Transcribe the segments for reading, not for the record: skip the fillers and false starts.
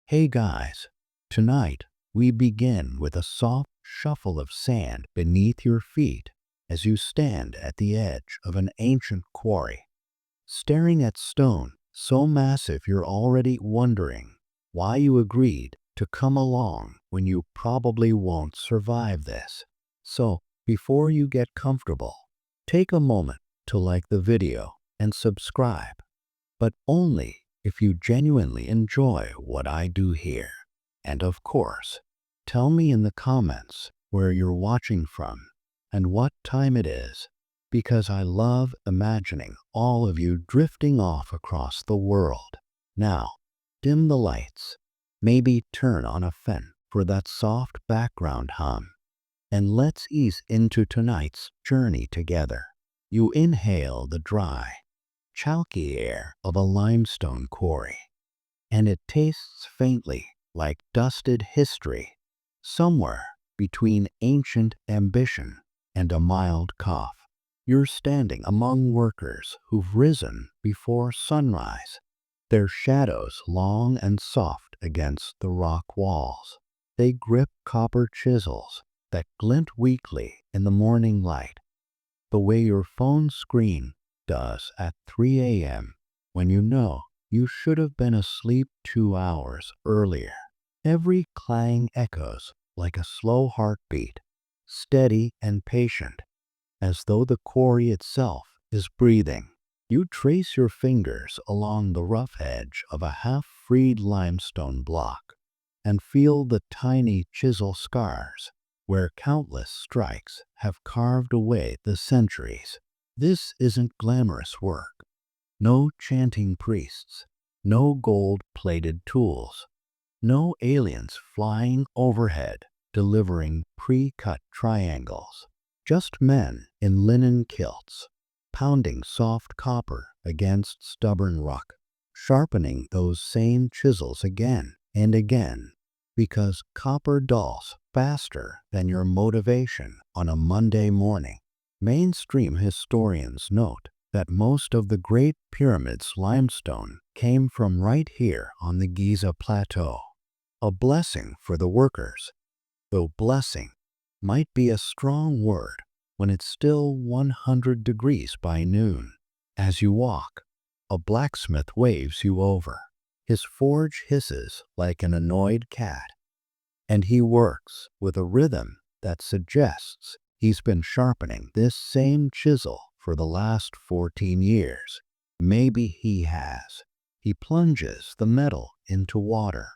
Hey guys, tonight we begin with a soft shuffle of sand beneath your feet as you stand at the edge of an ancient quarry, staring at stone so massive you're already wondering why you agreed to come along when you probably won't survive this. So, before you get comfortable, take a moment to like the video and subscribe, but only if you genuinely enjoy what I do here. And of course, tell me in the comments where you're watching from and what time it is, because I love imagining all of you drifting off across the world. Now, dim the lights, maybe turn on a fan for that soft background hum, and let's ease into tonight's journey together. You inhale the dry, chalky air of a limestone quarry, and it tastes faintly like dusted history, somewhere between ancient ambition and a mild cough. You're standing among workers who've risen before sunrise, their shadows long and soft against the rock walls. They grip copper chisels that glint weakly in the morning light, the way your phone screen does at 3 a.m. when you know you should have been asleep 2 hours earlier. Every clang echoes like a slow heartbeat, steady and patient, as though the quarry itself is breathing. You trace your fingers along the rough edge of a half-freed limestone block and feel the tiny chisel scars where countless strikes have carved away the centuries. This isn't glamorous work. No chanting priests, no gold-plated tools, no aliens flying overhead delivering pre-cut triangles. Just men in linen kilts, pounding soft copper against stubborn rock, sharpening those same chisels again and again, because copper dulls faster than your motivation on a Monday morning. Mainstream historians note that most of the Great Pyramid's limestone came from right here on the Giza Plateau. A blessing for the workers, though blessing might be a strong word when it's still 100 degrees by noon. As you walk, a blacksmith waves you over. His forge hisses like an annoyed cat, and he works with a rhythm that suggests he's been sharpening this same chisel for the last 14 years. Maybe he has. He plunges the metal into water,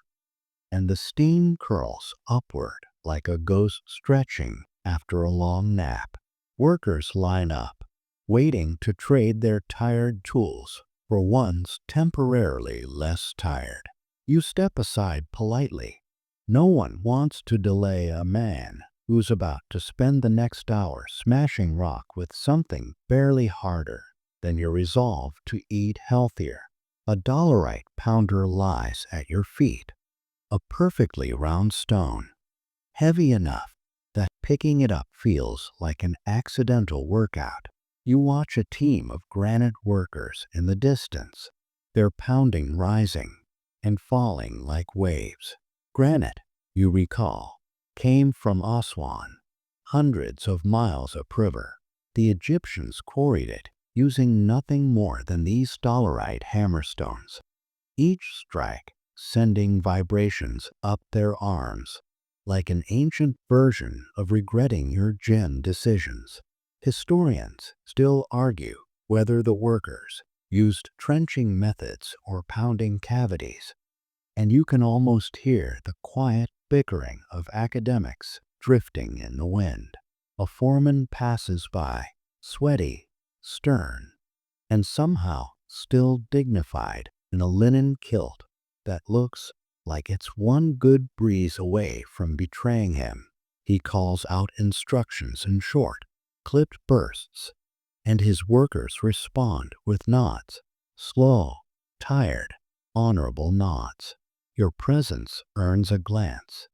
and the steam curls upward like a ghost stretching after a long nap. Workers line up, waiting to trade their tired tools for ones temporarily less tired. You step aside politely. No one wants to delay a man who's about to spend the next hour smashing rock with something barely harder than your resolve to eat healthier. A dolerite pounder lies at your feet, a perfectly round stone, heavy enough that picking it up feels like an accidental workout. You watch a team of granite workers in the distance, their pounding rising and falling like waves. Granite, you recall, came from Aswan, hundreds of miles upriver. The Egyptians quarried it using nothing more than these dolerite hammerstones, each strike sending vibrations up their arms, like an ancient version of regretting your gem decisions. Historians still argue whether the workers used trenching methods or pounding cavities, and you can almost hear the quiet bickering of academics drifting in the wind. A foreman passes by, sweaty, stern, and somehow still dignified in a linen kilt that looks like it's one good breeze away from betraying him. He calls out instructions in short, clipped bursts, and his workers respond with nods, slow, tired, honorable nods. Your presence earns a glance,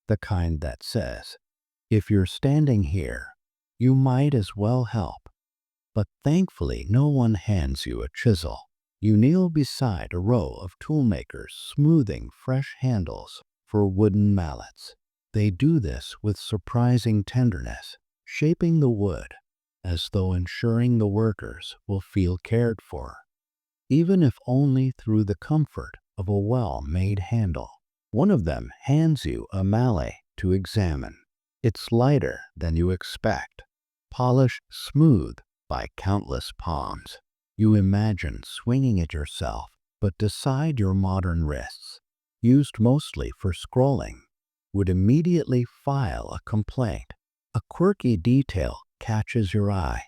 the kind that says, if you're standing here, you might as well help. But thankfully no one hands you a chisel. You kneel beside a row of toolmakers smoothing fresh handles for wooden mallets. They do this with surprising tenderness, shaping the wood as though ensuring the workers will feel cared for, even if only through the comfort of a well-made handle. One of them hands you a mallet to examine. It's lighter than you expect, polished smooth by countless palms. You imagine swinging it yourself, but decide your modern wrists, used mostly for scrolling, would immediately file a complaint. A quirky detail catches your eye.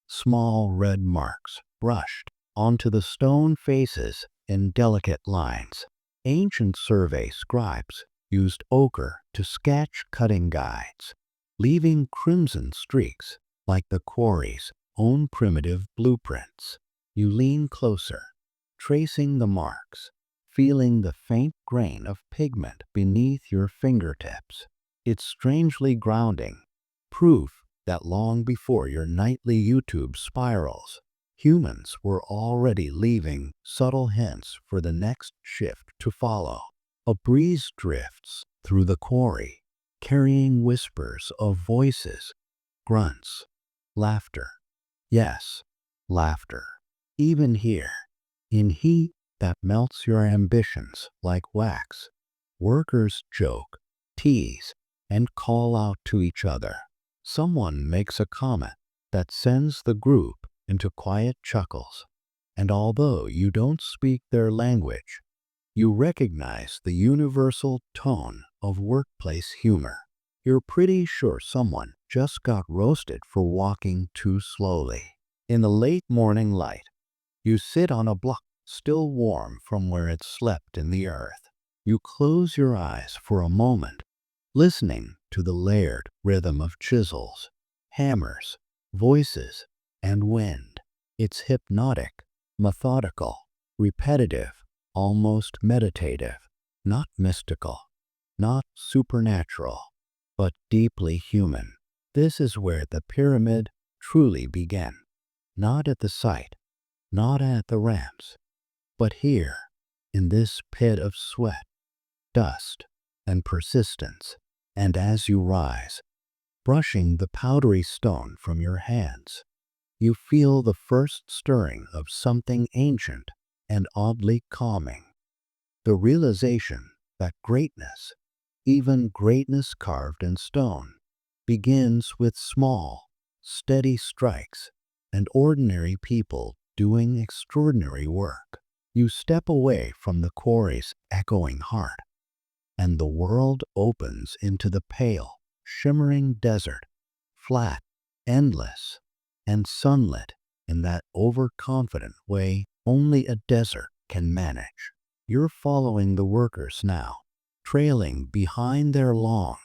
Small red marks brushed onto the stone faces in delicate lines. Ancient survey scribes used ochre to sketch cutting guides, leaving crimson streaks like the quarry's own primitive blueprints. You lean closer, tracing the marks, feeling the faint grain of pigment beneath your fingertips. It's strangely grounding, proof that long before your nightly YouTube spirals, humans were already leaving subtle hints for the next shift to follow. A breeze drifts through the quarry, carrying whispers of voices, grunts, laughter. Yes, laughter. Even here, in heat that melts your ambitions like wax, workers joke, tease, and call out to each other. Someone makes a comment that sends the group into quiet chuckles, and although you don't speak their language, you recognize the universal tone of workplace humor. You're pretty sure someone just got roasted for walking too slowly. In the late morning light, you sit on a block still warm from where it slept in the earth. You close your eyes for a moment, listening to the layered rhythm of chisels, hammers, voices, and wind. It's hypnotic, methodical, repetitive, almost meditative, not mystical, not supernatural, but deeply human. This is where the pyramid truly began, not at the site, not at the ramps, but here, in this pit of sweat, dust, and persistence. And as you rise, brushing the powdery stone from your hands, you feel the first stirring of something ancient and oddly calming. The realization that greatness, even greatness carved in stone, begins with small, steady strikes and ordinary people doing extraordinary work. You step away from the quarry's echoing heart, and the world opens into the pale, shimmering desert, flat, endless, and sunlit in that overconfident way only a desert can manage. You're following the workers now, trailing behind their long,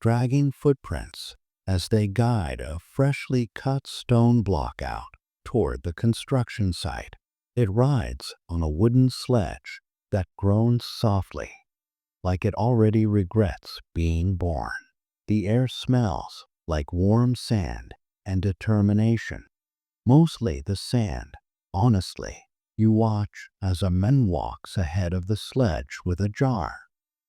dragging footprints as they guide a freshly cut stone block out toward the construction site. It rides on a wooden sledge that groans softly, like it already regrets being born. The air smells like warm sand and determination, mostly the sand. Honestly, you watch as a man walks ahead of the sledge with a jar,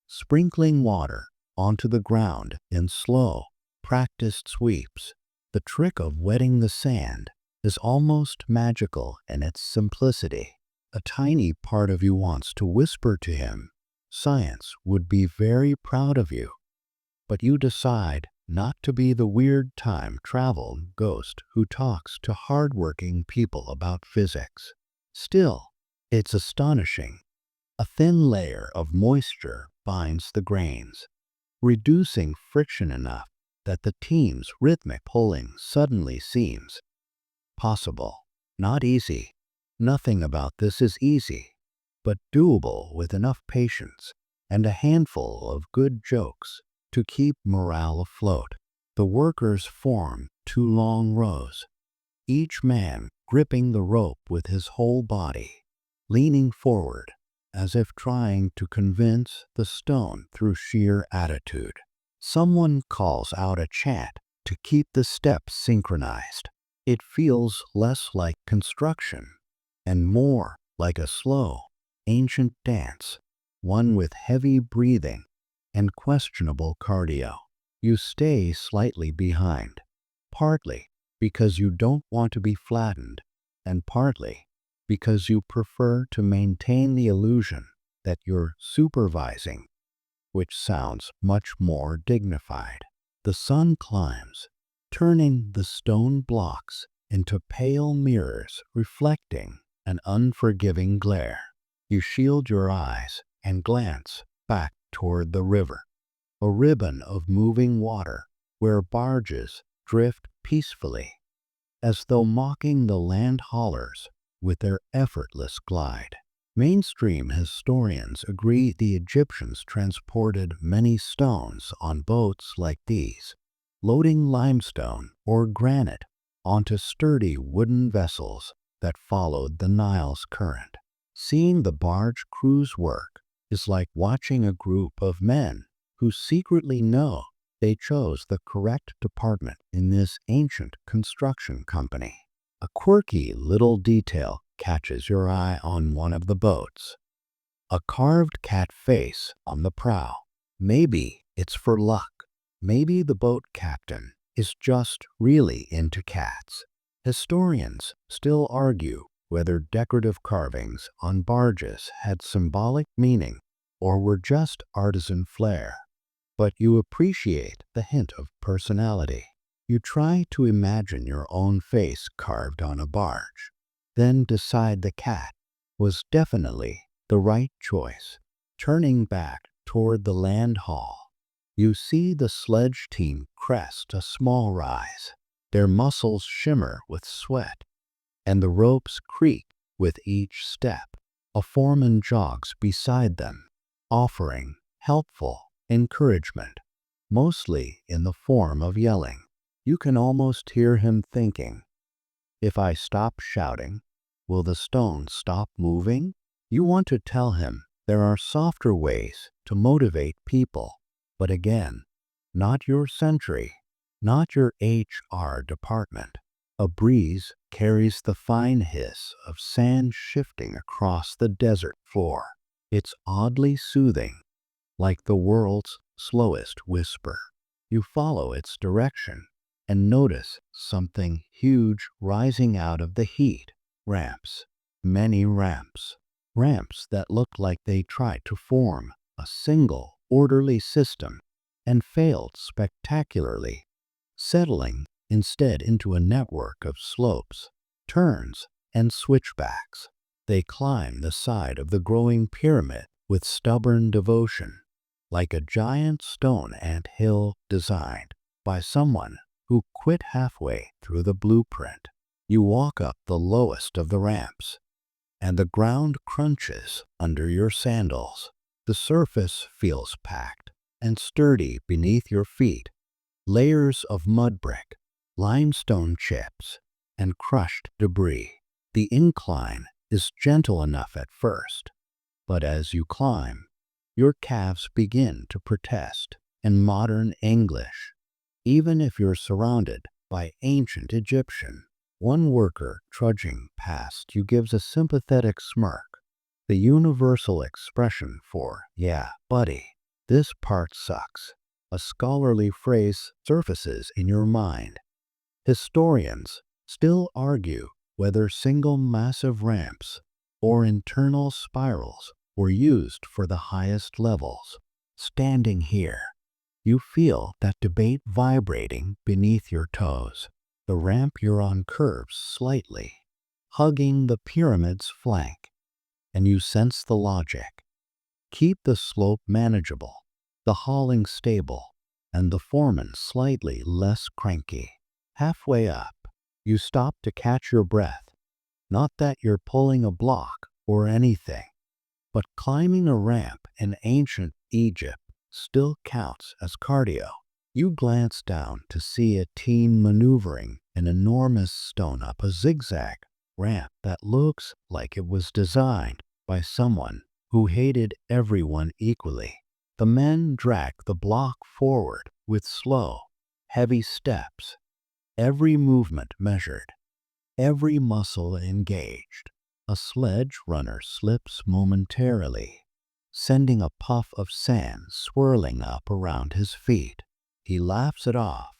sprinkling water onto the ground in slow, practiced sweeps. The trick of wetting the sand is almost magical in its simplicity. A tiny part of you wants to whisper to him, "Science would be very proud of you," but you decide not to be the weird time travel ghost who talks to hardworking people about physics. Still, it's astonishing. A thin layer of moisture binds the grains, reducing friction enough that the team's rhythmic pulling suddenly seems possible. Not easy. Nothing about this is easy, but doable with enough patience and a handful of good jokes to keep morale afloat. The workers form two long rows, each man gripping the rope with his whole body, leaning forward as if trying to convince the stone through sheer attitude. Someone calls out a chant to keep the steps synchronized. It feels less like construction and more like a slow, ancient dance, one with heavy breathing and questionable cardio. You stay slightly behind, partly because you don't want to be flattened, and partly because you prefer to maintain the illusion that you're supervising, which sounds much more dignified. The sun climbs, turning the stone blocks into pale mirrors reflecting an unforgiving glare. You shield your eyes and glance back toward the river, a ribbon of moving water where barges drift peacefully, as though mocking the land haulers with their effortless glide. Mainstream historians agree the Egyptians transported many stones on boats like these, loading limestone or granite onto sturdy wooden vessels that followed the Nile's current. Seeing the barge crew's work is like watching a group of men who secretly know they chose the correct department in this ancient construction company. A quirky little detail catches your eye on one of the boats. A carved cat face on the prow. Maybe it's for luck. Maybe the boat captain is just really into cats. Historians still argue whether decorative carvings on barges had symbolic meaning or were just artisan flair. But you appreciate the hint of personality. You try to imagine your own face carved on a barge, then decide the cat was definitely the right choice. Turning back toward the land hall, you see the sledge team crest a small rise. Their muscles shimmer with sweat, and the ropes creak with each step. A foreman jogs beside them, offering helpful encouragement, mostly in the form of yelling. You can almost hear him thinking, if I stop shouting, will the stone stop moving? You want to tell him there are softer ways to motivate people, but again, not your century, not your HR department. A breeze carries the fine hiss of sand shifting across the desert floor. It's oddly soothing, like the world's slowest whisper. You follow its direction and notice something huge rising out of the heat. Ramps. Many ramps. Ramps that look like they tried to form a single, orderly system and failed spectacularly, settling instead into a network of slopes, turns, and switchbacks. They climb the side of the growing pyramid with stubborn devotion, like a giant stone ant hill designed by someone who quit halfway through the blueprint. You walk up the lowest of the ramps, and the ground crunches under your sandals. The surface feels packed and sturdy beneath your feet. Layers of mud brick, limestone chips, and crushed debris. The incline is gentle enough at first, but as you climb, your calves begin to protest in modern English, even if you're surrounded by ancient Egyptian. One worker trudging past you gives a sympathetic smirk, the universal expression for, yeah, buddy, this part sucks. A scholarly phrase surfaces in your mind. Historians still argue whether single massive ramps or internal spirals were used for the highest levels. Standing here, you feel that debate vibrating beneath your toes. The ramp you're on curves slightly, hugging the pyramid's flank, and you sense the logic. Keep the slope manageable, the hauling stable, and the foreman slightly less cranky. Halfway up, you stop to catch your breath. Not that you're pulling a block or anything, but climbing a ramp in ancient Egypt still counts as cardio. You glance down to see a teen maneuvering an enormous stone up a zigzag ramp that looks like it was designed by someone who hated everyone equally. The men drag the block forward with slow, heavy steps, every movement measured, every muscle engaged. A sledge runner slips momentarily, sending a puff of sand swirling up around his feet. He laughs it off,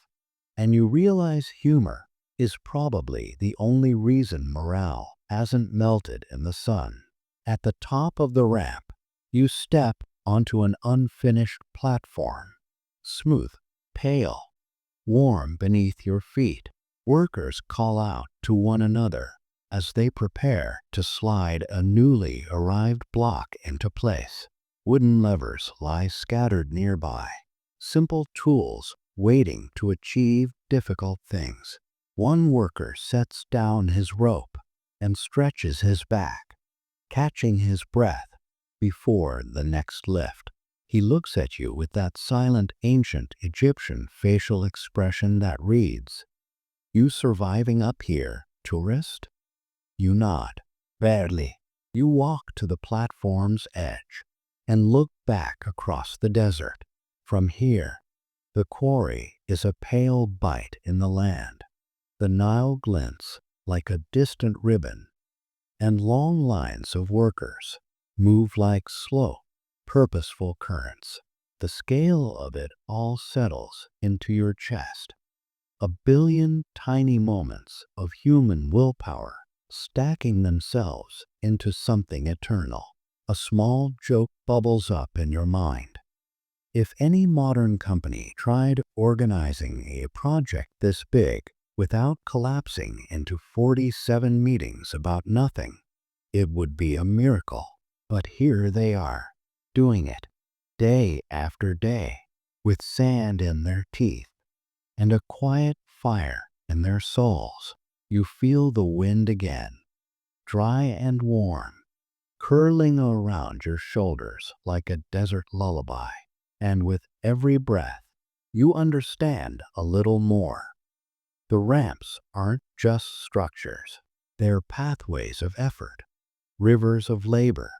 and you realize humor is probably the only reason morale hasn't melted in the sun. At the top of the ramp, you step onto an unfinished platform, smooth, pale, warm beneath your feet. Workers call out to one another as they prepare to slide a newly arrived block into place. Wooden levers lie scattered nearby, simple tools waiting to achieve difficult things. One worker sets down his rope and stretches his back, catching his breath before the next lift. He looks at you with that silent ancient Egyptian facial expression that reads, "You surviving up here, tourist?" You nod. Barely. You walk to the platform's edge and look back across the desert. From here, the quarry is a pale bite in the land. The Nile glints like a distant ribbon, and long lines of workers move like slow, purposeful currents. The scale of it all settles into your chest. A billion tiny moments of human willpower stacking themselves into something eternal. A small joke bubbles up in your mind. If any modern company tried organizing a project this big without collapsing into 47 meetings about nothing, it would be a miracle. But here they are, doing it, day after day, with sand in their teeth and a quiet fire in their souls. You feel the wind again, dry and warm, curling around your shoulders like a desert lullaby. And with every breath, you understand a little more. The ramps aren't just structures. They're pathways of effort, rivers of labor,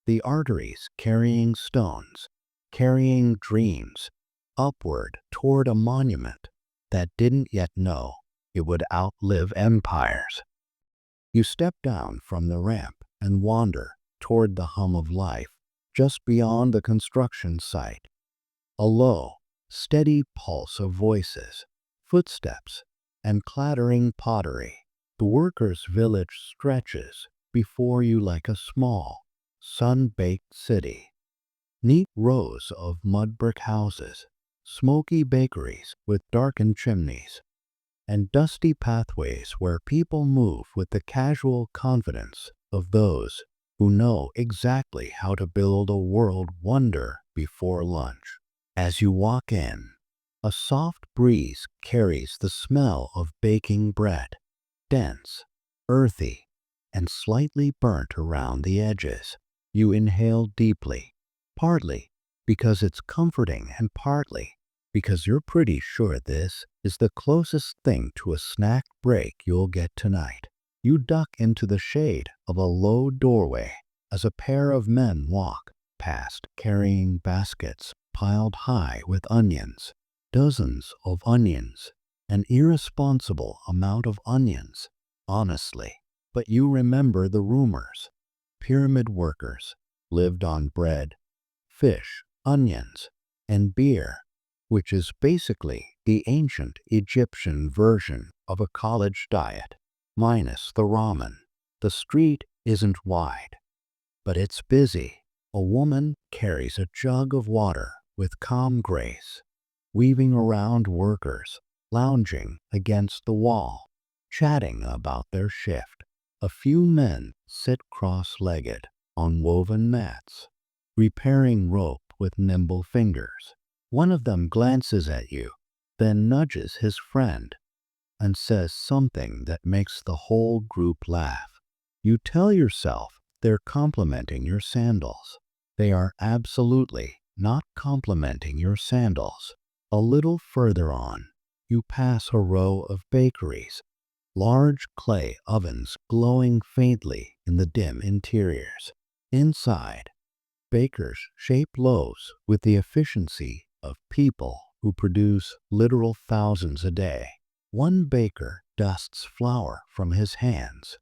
the arteries carrying stones, carrying dreams, upward toward a monument that didn't yet know it would outlive empires. You step down from the ramp and wander toward the hum of life just beyond the construction site. A low, steady pulse of voices, footsteps, and clattering pottery. The workers' village stretches before you like a small, sun-baked city. Neat rows of mud brick houses, smoky bakeries with darkened chimneys, and dusty pathways where people move with the casual confidence of those who know exactly how to build a world wonder before lunch. As you walk in, a soft breeze carries the smell of baking bread, dense, earthy, and slightly burnt around the edges. You inhale deeply, partly because it's comforting and partly because you're pretty sure this is the closest thing to a snack break you'll get tonight. You duck into the shade of a low doorway as a pair of men walk past carrying baskets piled high with onions, dozens of onions, an irresponsible amount of onions, honestly. But you remember the rumors. Pyramid workers lived on bread, fish, onions, and beer, which is basically the ancient Egyptian version of a college diet, minus the ramen. The street isn't wide, but it's busy. A woman carries a jug of water with calm grace, weaving around workers, lounging against the wall, chatting about their shift. A few men sit cross-legged on woven mats, repairing rope with nimble fingers. One of them glances at you, then nudges his friend and says something that makes the whole group laugh. You tell yourself they're complimenting your sandals. They are absolutely not complimenting your sandals. A little further on, you pass a row of bakeries, large clay ovens glowing faintly in the dim interiors. Inside, bakers shape loaves with the efficiency of people who produce literal thousands a day. One baker dusts flour from his hands,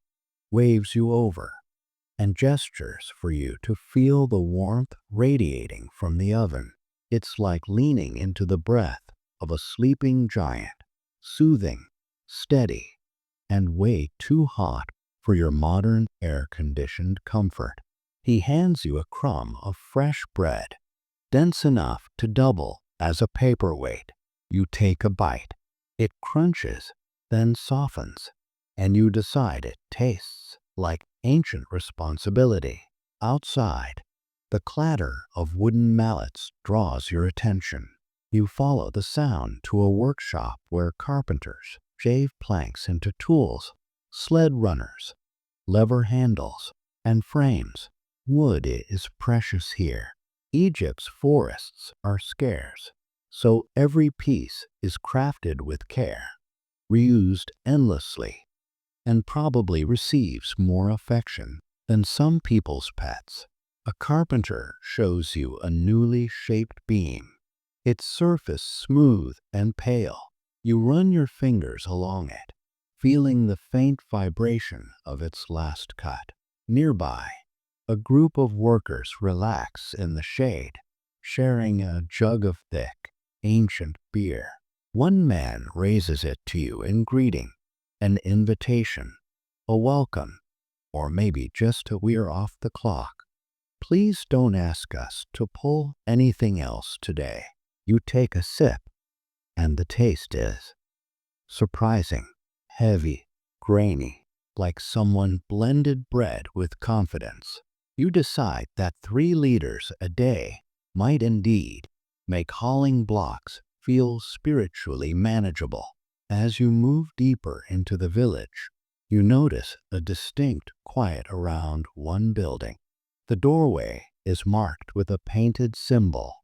waves you over, and gestures for you to feel the warmth radiating from the oven. It's like leaning into the breath of a sleeping giant, soothing, steady, and way too hot for your modern air-conditioned comfort. He hands you a crumb of fresh bread, dense enough to double as a paperweight. You take a bite. It crunches, then softens, and you decide it tastes like ancient responsibility. Outside, the clatter of wooden mallets draws your attention. You follow the sound to a workshop where carpenters shave planks into tools, sled runners, lever handles, and frames. Wood is precious here. Egypt's forests are scarce, so every piece is crafted with care, reused endlessly, and probably receives more affection than some people's pets. A carpenter shows you a newly shaped beam, its surface smooth and pale. You run your fingers along it, feeling the faint vibration of its last cut. Nearby, a group of workers relax in the shade, sharing a jug of thick, ancient beer. One man raises it to you in greeting, an invitation, a welcome, or maybe just a "we're off the clock. Please don't ask us to pull anything else today." You take a sip, and the taste is surprising, heavy, grainy, like someone blended bread with confidence. You decide that 3 liters a day might indeed make hauling blocks feel spiritually manageable. As you move deeper into the village, you notice a distinct quiet around one building. The doorway is marked with a painted symbol,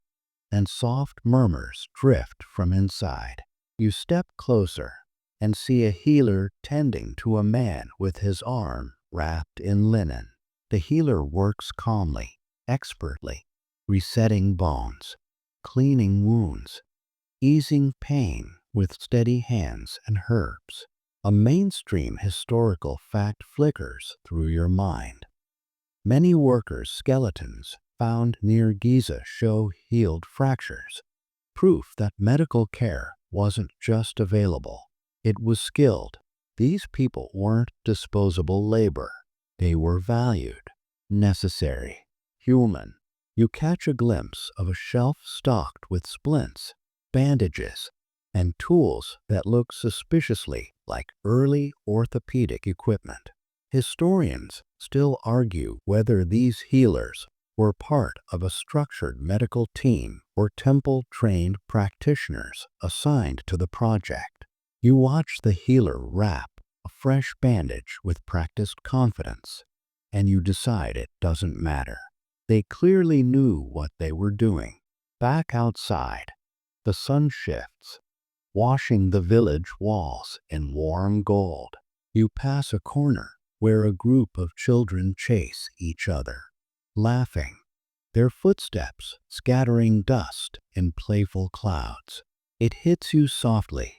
and soft murmurs drift from inside. You step closer and see a healer tending to a man with his arm wrapped in linen. The healer works calmly, expertly, resetting bones, cleaning wounds, easing pain with steady hands and herbs. A mainstream historical fact flickers through your mind. Many workers' skeletons found near Giza show healed fractures, proof that medical care wasn't just available, it was skilled. These people weren't disposable labor. They were valued, necessary, human. You catch a glimpse of a shelf stocked with splints, bandages, and tools that look suspiciously like early orthopedic equipment. Historians still argue whether these healers were part of a structured medical team or temple-trained practitioners assigned to the project. You watch the healer wrap a fresh bandage with practiced confidence, and you decide it doesn't matter. They clearly knew what they were doing. Back outside, the sun shifts, washing the village walls in warm gold. You pass a corner where a group of children chase each other, laughing, their footsteps scattering dust in playful clouds. It hits you softly.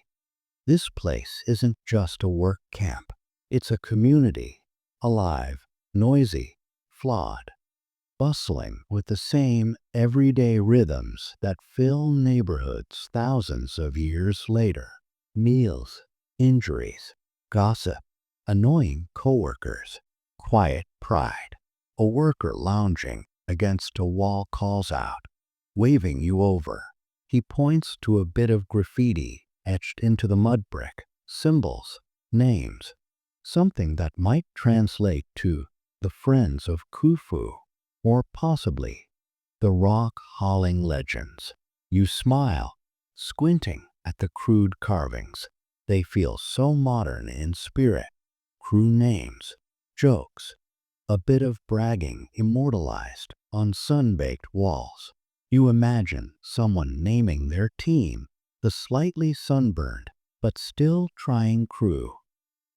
This place isn't just a work camp. It's a community, alive, noisy, flawed, bustling with the same everyday rhythms that fill neighborhoods thousands of years later. Meals, injuries, gossip, annoying coworkers, quiet pride. A worker lounging against a wall calls out, waving you over. He points to a bit of graffiti etched into the mud brick, symbols, names, something that might translate to the Friends of Khufu, or possibly the rock hauling legends. You smile, squinting at the crude carvings. They feel so modern in spirit. Crew names, jokes, a bit of bragging immortalized on sun-baked walls. You imagine someone naming their team the slightly sunburned but still trying crew,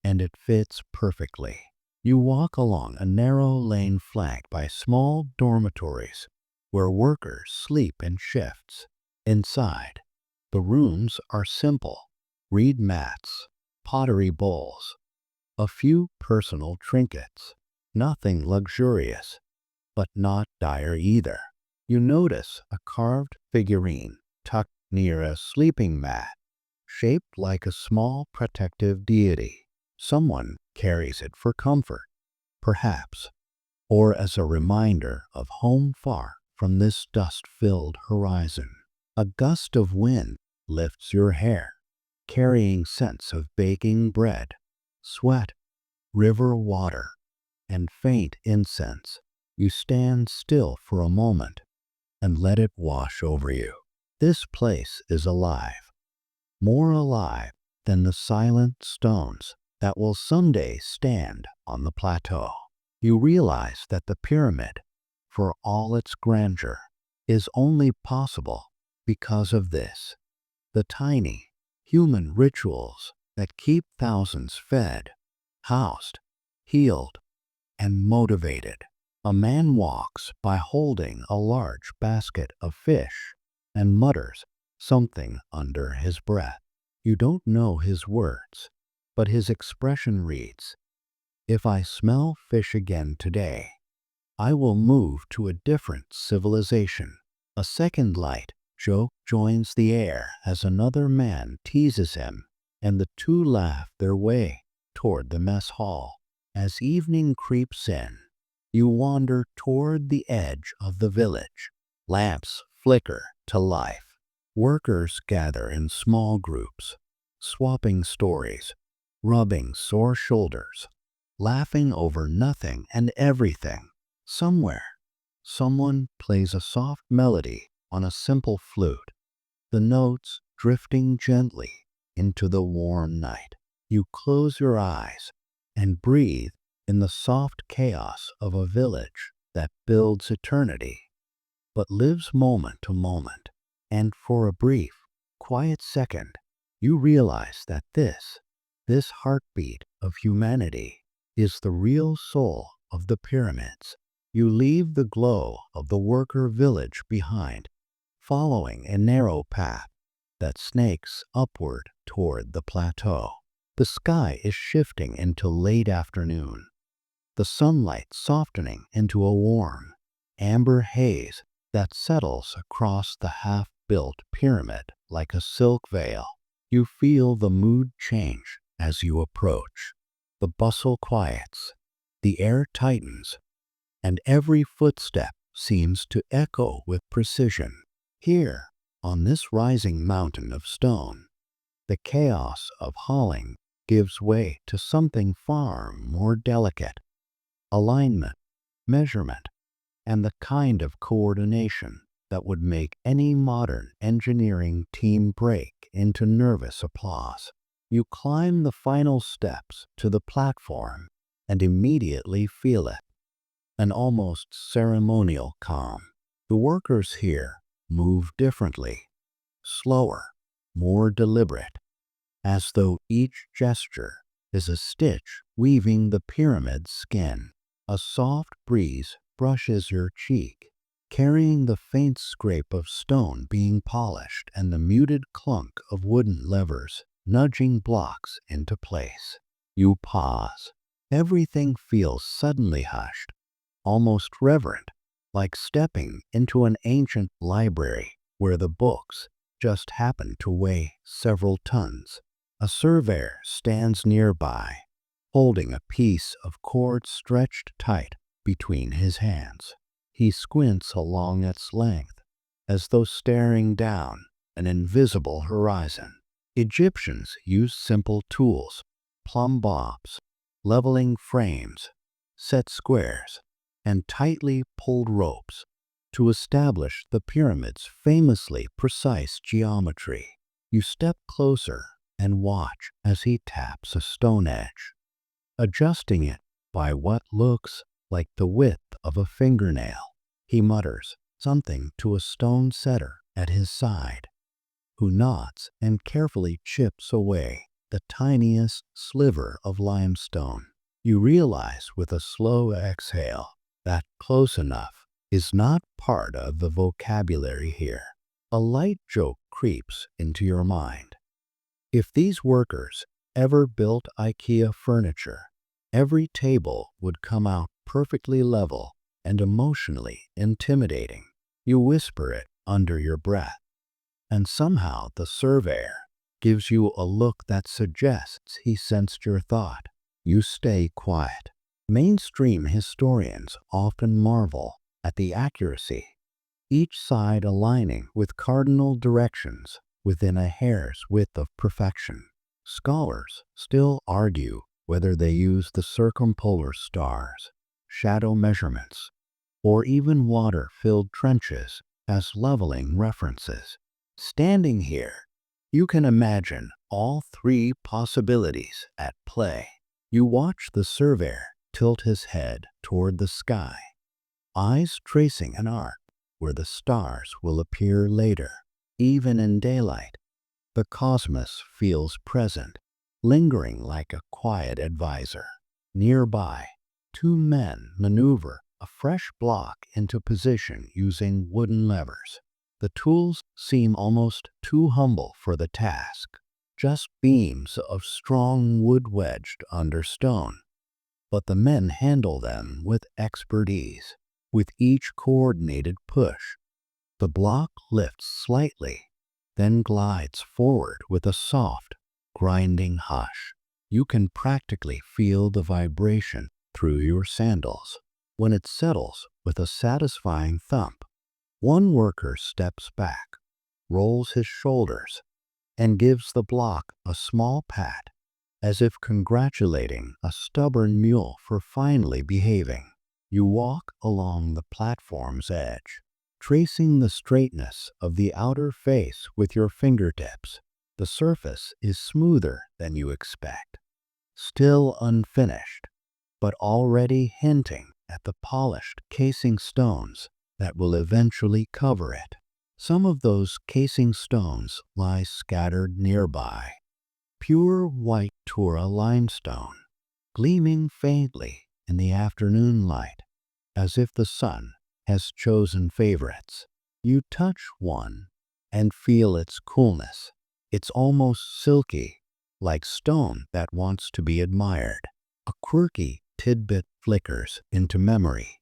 and it fits perfectly. You walk along a narrow lane flanked by small dormitories where workers sleep in shifts. Inside, the rooms are simple: reed mats, pottery bowls, a few personal trinkets, Nothing luxurious, but not dire either. You notice a carved figurine tucked near a sleeping mat, shaped like a small protective deity. Someone carries it for comfort, perhaps, or as a reminder of home far from this dust-filled horizon. A gust of wind lifts your hair, carrying scents of baking bread, sweat, river water, and faint incense. You stand still for a moment and let it wash over you. This place is alive, more alive than the silent stones that will someday stand on the plateau. You realize that the pyramid, for all its grandeur, is only possible because of this, the tiny, human rituals that keep thousands fed, housed, healed, and motivated. A man walks by holding a large basket of fish and mutters something under his breath. You don't know his words, but his expression reads, "If I smell fish again today, I will move to a different civilization." A second light joke joins the air as another man teases him, and the two laugh their way toward the mess hall. As evening creeps in, you wander toward the edge of the village. Lamps flicker to life. Workers gather in small groups, swapping stories, rubbing sore shoulders, laughing over nothing and everything. Somewhere, someone plays a soft melody on a simple flute, the notes drifting gently into the warm night. You close your eyes and breathe in the soft chaos of a village that builds eternity, but lives moment to moment. And for a brief, quiet second, you realize that this heartbeat of humanity, is the real soul of the pyramids. You leave the glow of the worker village behind, following a narrow path that snakes upward toward the plateau. The sky is shifting into late afternoon, the sunlight softening into a warm, amber haze that settles across the half-built pyramid like a silk veil. You feel the mood change as you approach. The bustle quiets, the air tightens, and every footstep seems to echo with precision. Here, on this rising mountain of stone, the chaos of hauling gives way to something far more delicate: alignment, measurement, and the kind of coordination that would make any modern engineering team break into nervous applause. You climb the final steps to the platform and immediately feel it, an almost ceremonial calm. The workers here move differently, slower, more deliberate, as though each gesture is a stitch weaving the pyramid's skin. A soft breeze brushes your cheek, carrying the faint scrape of stone being polished and the muted clunk of wooden levers nudging blocks into place. You pause. Everything feels suddenly hushed, almost reverent, like stepping into an ancient library where the books just happen to weigh several tons. A surveyor stands nearby, holding a piece of cord stretched tight between his hands. He squints along its length, as though staring down an invisible horizon. Egyptians used simple tools, plumb bobs, leveling frames, set squares, and tightly pulled ropes to establish the pyramid's famously precise geometry. You step closer and watch as he taps a stone edge, adjusting it by what looks like the width of a fingernail. He mutters something to a stone setter at his side, who nods and carefully chips away the tiniest sliver of limestone. You realize with a slow exhale that close enough is not part of the vocabulary here. A light joke creeps into your mind. If these workers ever built IKEA furniture, every table would come out perfectly level and emotionally intimidating. You whisper it under your breath, and somehow the surveyor gives you a look that suggests he sensed your thought. You stay quiet. Mainstream historians often marvel at the accuracy, each side aligning with cardinal directions within a hair's width of perfection. Scholars still argue whether they use the circumpolar stars, shadow measurements, or even water-filled trenches as leveling references. Standing here, you can imagine all three possibilities at play. You watch the surveyor tilt his head toward the sky, eyes tracing an arc where the stars will appear later. Even in daylight, the cosmos feels present, lingering like a quiet advisor. Nearby, two men maneuver a fresh block into position using wooden levers. The tools seem almost too humble for the task, just beams of strong wood wedged under stone. But the men handle them with expertise. With each coordinated push, the block lifts slightly, then glides forward with a soft, grinding hush. You can practically feel the vibration through your sandals. When it settles with a satisfying thump, one worker steps back, rolls his shoulders, and gives the block a small pat, as if congratulating a stubborn mule for finally behaving. You walk along the platform's edge, tracing the straightness of the outer face with your fingertips. The surface is smoother than you expect, still unfinished, but already hinting at the polished casing stones that will eventually cover it. Some of those casing stones lie scattered nearby, pure white Tura limestone, gleaming faintly in the afternoon light, as if the sun has chosen favorites. You touch one and feel its coolness. It's almost silky, like stone that wants to be admired. A quirky tidbit flickers into memory.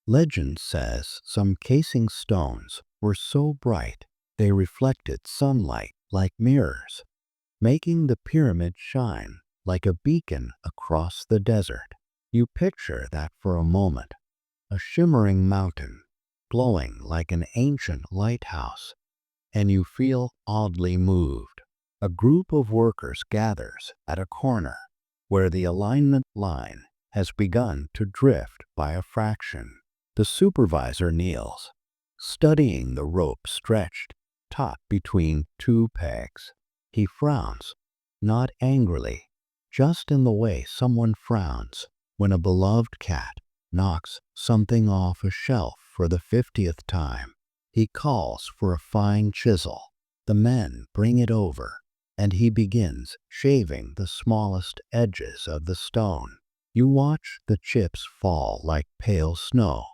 Legend says some casing stones were so bright they reflected sunlight like mirrors, making the pyramid shine like a beacon across the desert. You picture that for a moment, a shimmering mountain, glowing like an ancient lighthouse, and you feel oddly moved. A group of workers gathers at a corner where the alignment line has begun to drift by a fraction. The supervisor kneels, studying the rope stretched taut between two pegs. He frowns, not angrily, just in the way someone frowns when a beloved cat knocks something off a shelf for the 50th time. He calls for a fine chisel. The men bring it over, and he begins shaving the smallest edges of the stone. You watch the chips fall like pale snow,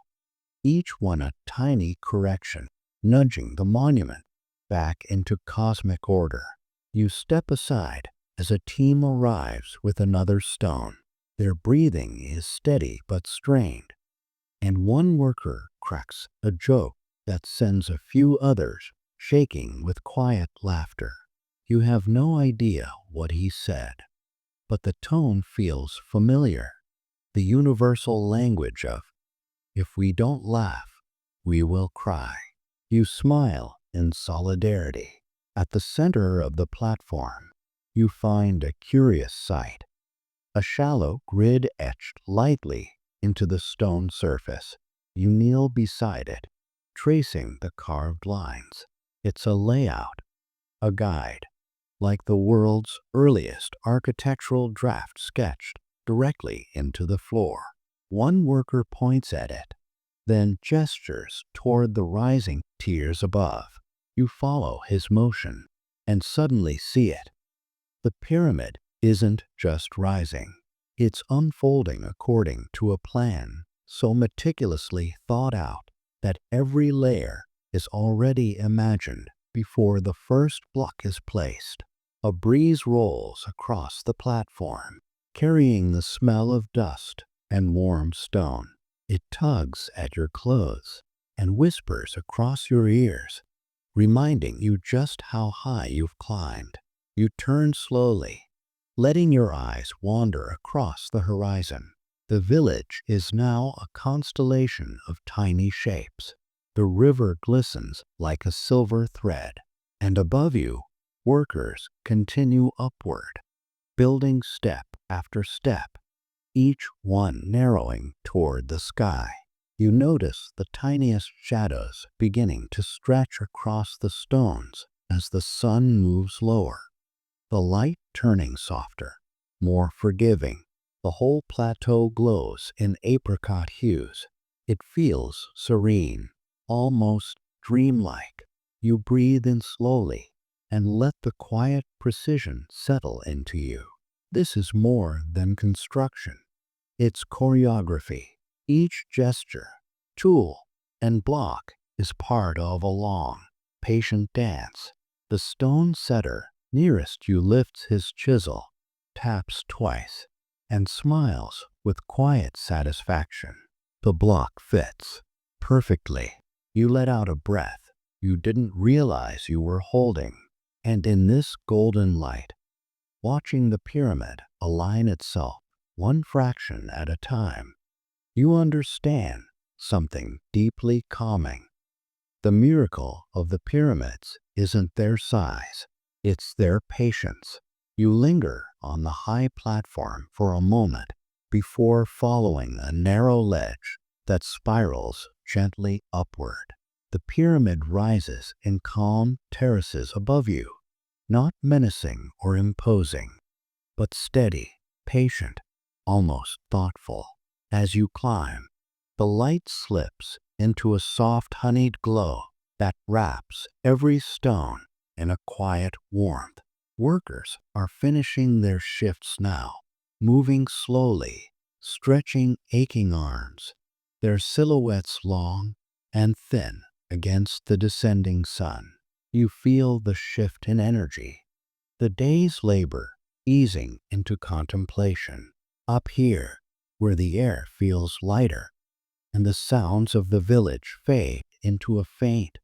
each one a tiny correction, nudging the monument back into cosmic order. You step aside as a team arrives with another stone. Their breathing is steady but strained, and one worker cracks a joke that sends a few others shaking with quiet laughter. You have no idea what he said, but the tone feels familiar. The universal language of, if we don't laugh, we will cry. You smile in solidarity. At the center of the platform, you find a curious sight. A shallow grid etched lightly into the stone surface. You kneel beside it, tracing the carved lines. It's a layout, a guide, like the world's earliest architectural draft sketched directly into the floor. One worker points at it, then gestures toward the rising tiers above. You follow his motion and suddenly see it. The pyramid isn't just rising, it's unfolding according to a plan so meticulously thought out that every layer is already imagined before the first block is placed. A breeze rolls across the platform, carrying the smell of dust and warm stone. It tugs at your clothes and whispers across your ears, reminding you just how high you've climbed. You turn slowly, letting your eyes wander across the horizon. The village is now a constellation of tiny shapes. The river glistens like a silver thread, and above you, workers continue upward, building step after step, each one narrowing toward the sky. You notice the tiniest shadows beginning to stretch across the stones as the sun moves lower, the light turning softer, more forgiving. The whole plateau glows in apricot hues. It feels serene, almost dreamlike. You breathe in slowly and let the quiet precision settle into you. This is more than construction. It's choreography. Each gesture, tool, and block is part of a long, patient dance. The stone setter nearest you lifts his chisel, taps twice, and smiles with quiet satisfaction. The block fits perfectly. You let out a breath you didn't realize you were holding, and in this golden light, watching the pyramid align itself one fraction at a time, you understand something deeply calming. The miracle of the pyramids isn't their size, it's their patience. You linger on the high platform for a moment before following a narrow ledge that spirals gently upward. The pyramid rises in calm terraces above you, not menacing or imposing, but steady, patient, almost thoughtful. As you climb, the light slips into a soft honeyed glow that wraps every stone in a quiet warmth. Workers are finishing their shifts now, moving slowly, stretching aching arms, their silhouettes long and thin against the descending sun. You feel the shift in energy, the day's labor easing into contemplation. Up here, where the air feels lighter and the sounds of the village fade into a faint,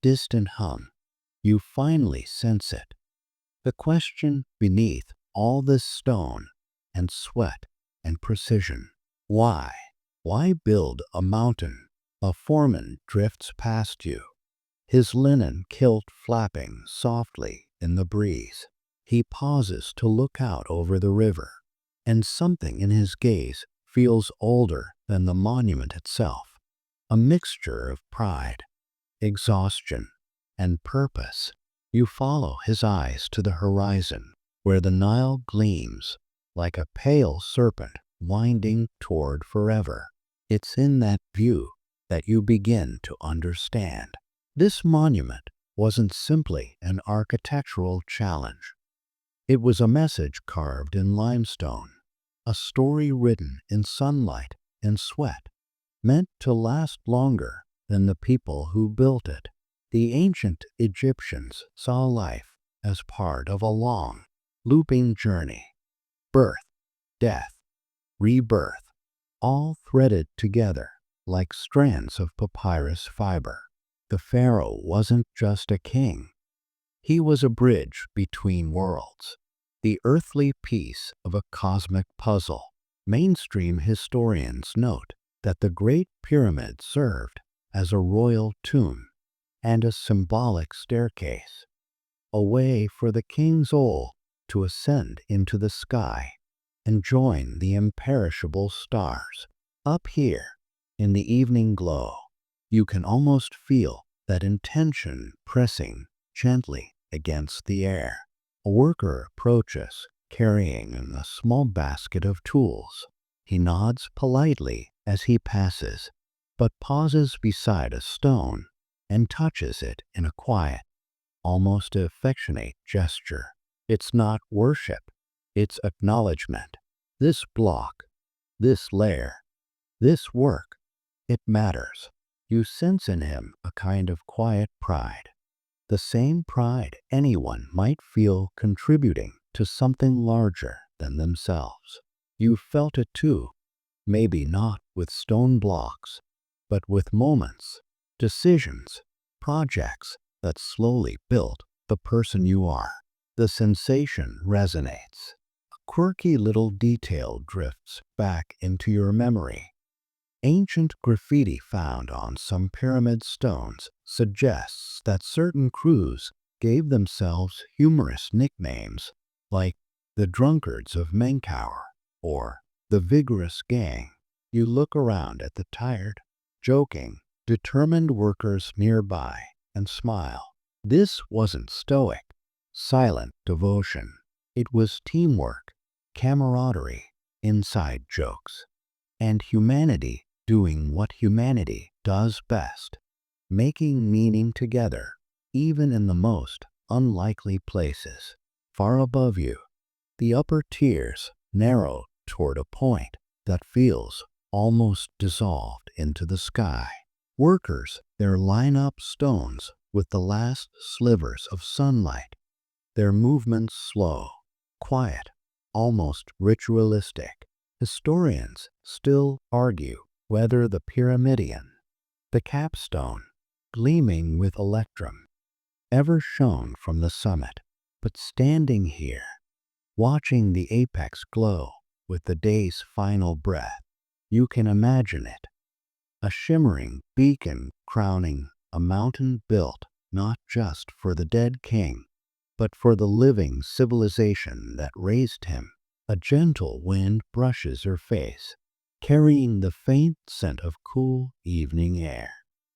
distant hum, you finally sense it. The question beneath all this stone and sweat and precision. Why? Why build a mountain? A foreman drifts past you, his linen kilt flapping softly in the breeze. He pauses to look out over the river, and something in his gaze feels older than the monument itself, a mixture of pride, exhaustion, and purpose. You follow his eyes to the horizon, where the Nile gleams like a pale serpent winding toward forever. It's in that view that you begin to understand. This monument wasn't simply an architectural challenge. It was a message carved in limestone, a story written in sunlight and sweat, meant to last longer than the people who built it. The ancient Egyptians saw life as part of a long, looping journey: birth, death, rebirth, all threaded together like strands of papyrus fiber. The pharaoh wasn't just a king. He was a bridge between worlds, the earthly piece of a cosmic puzzle. Mainstream historians note that the Great Pyramid served as a royal tomb and a symbolic staircase, a way for the king's soul to ascend into the sky and join the imperishable stars. Up here, in the evening glow, you can almost feel that intention pressing gently against the air. A worker approaches, carrying a small basket of tools. He nods politely as he passes, but pauses beside a stone and touches it in a quiet, almost affectionate gesture. It's not worship, it's acknowledgement. This block, this layer, this work, it matters. You sense in him a kind of quiet pride, the same pride anyone might feel contributing to something larger than themselves. You felt it too, maybe not with stone blocks, but with moments, decisions, projects that slowly built the person you are. The sensation resonates. A quirky little detail drifts back into your memory. Ancient graffiti found on some pyramid stones suggests that certain crews gave themselves humorous nicknames like the Drunkards of Menkaure or the Vigorous Gang. You look around at the tired, joking, determined workers nearby and smile. This wasn't stoic, silent devotion. It was teamwork, camaraderie, inside jokes, and humanity doing what humanity does best, making meaning together, even in the most unlikely places. Far above you, the upper tiers narrow toward a point that feels almost dissolved into the sky. Workers there line up stones with the last slivers of sunlight, their movements slow, quiet, almost ritualistic. Historians still argue whether the pyramidion, the capstone, gleaming with electrum, ever shone from the summit. But standing here, watching the apex glow with the day's final breath, you can imagine it, a shimmering beacon crowning a mountain built not just for the dead king, but for the living civilization that raised him. A gentle wind brushes her face, carrying the faint scent of cool evening air.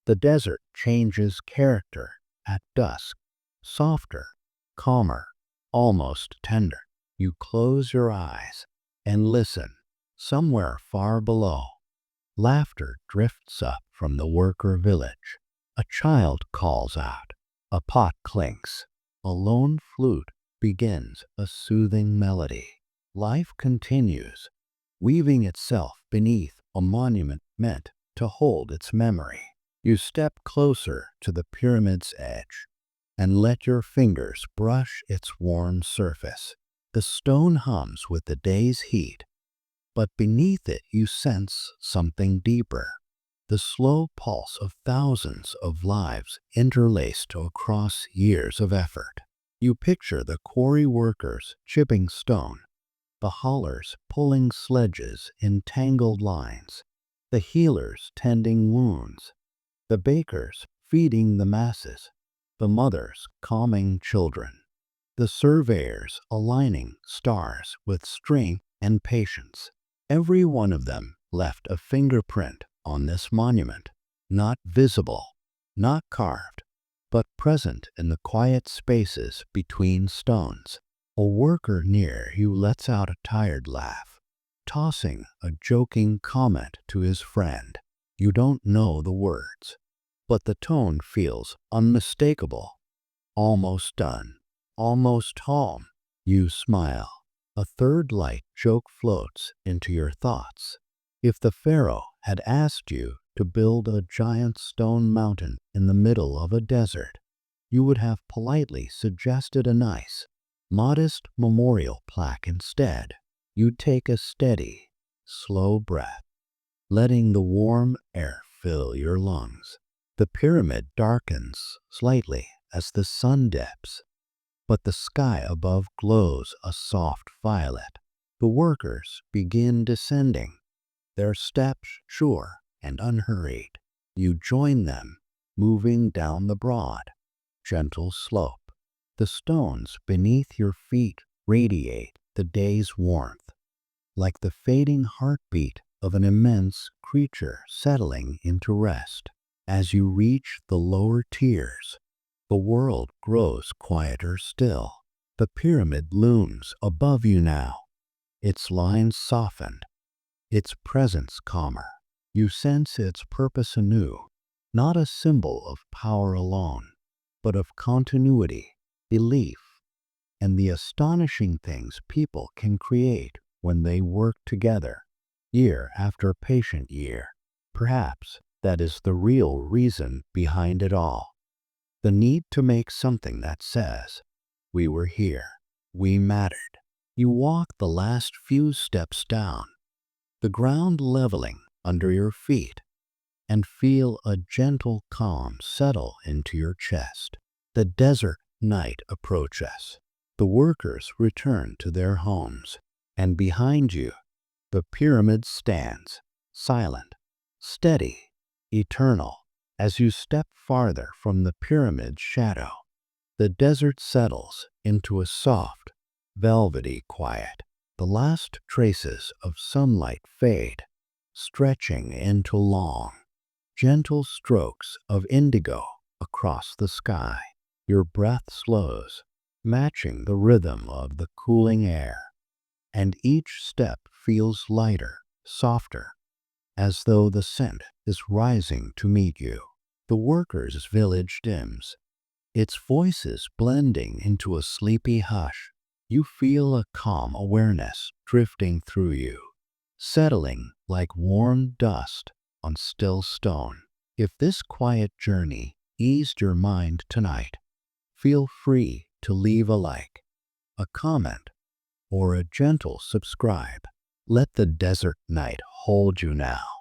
The desert changes character at dusk, softer, calmer, almost tender. You close your eyes and listen. Somewhere far below, laughter drifts up from the worker village. A child calls out. A pot clinks. A lone flute begins a soothing melody. Life continues, weaving itself beneath a monument meant to hold its memory. You step closer to the pyramid's edge and let your fingers brush its warm surface. The stone hums with the day's heat, but beneath it you sense something deeper. The slow pulse of thousands of lives interlaced across years of effort. You picture the quarry workers chipping stone, the haulers pulling sledges in tangled lines, the healers tending wounds, the bakers feeding the masses, the mothers calming children, the surveyors aligning stars with strength and patience. Every one of them left a fingerprint on this monument, not visible, not carved, but present in the quiet spaces between stones. A worker near you lets out a tired laugh, tossing a joking comment to his friend. You don't know the words, but the tone feels unmistakable. Almost done, almost home. You smile. A third light joke floats into your thoughts. If the pharaoh had asked you to build a giant stone mountain in the middle of a desert, you would have politely suggested a nice, modest memorial plaque instead. You take a steady, slow breath, letting the warm air fill your lungs. The pyramid darkens slightly as the sun dips, but the sky above glows a soft violet. The workers begin descending, their steps sure and unhurried. You join them, moving down the broad, gentle slope. The stones beneath your feet radiate the day's warmth, like the fading heartbeat of an immense creature settling into rest. As you reach the lower tiers, the world grows quieter still. The pyramid looms above you now, its lines softened, its presence calmer. You sense its purpose anew, not a symbol of power alone, but of continuity, belief, and the astonishing things people can create when they work together, year after patient year. Perhaps that is the real reason behind it all. The need to make something that says, we were here, we mattered. You walk the last few steps down, the ground leveling under your feet, and feel a gentle calm settle into your chest. The desert night approaches. The workers return to their homes, and behind you, the pyramid stands, silent, steady, eternal. As you step farther from the pyramid's shadow, the desert settles into a soft, velvety quiet. The last traces of sunlight fade, stretching into long, gentle strokes of indigo across the sky. Your breath slows, matching the rhythm of the cooling air, and each step feels lighter, softer, as though the scent is rising to meet you. The workers' village dims, its voices blending into a sleepy hush. You feel a calm awareness drifting through you, settling like warm dust on still stone. If this quiet journey eased your mind tonight, feel free to leave a like, a comment, or a gentle subscribe. Let the desert night hold you now.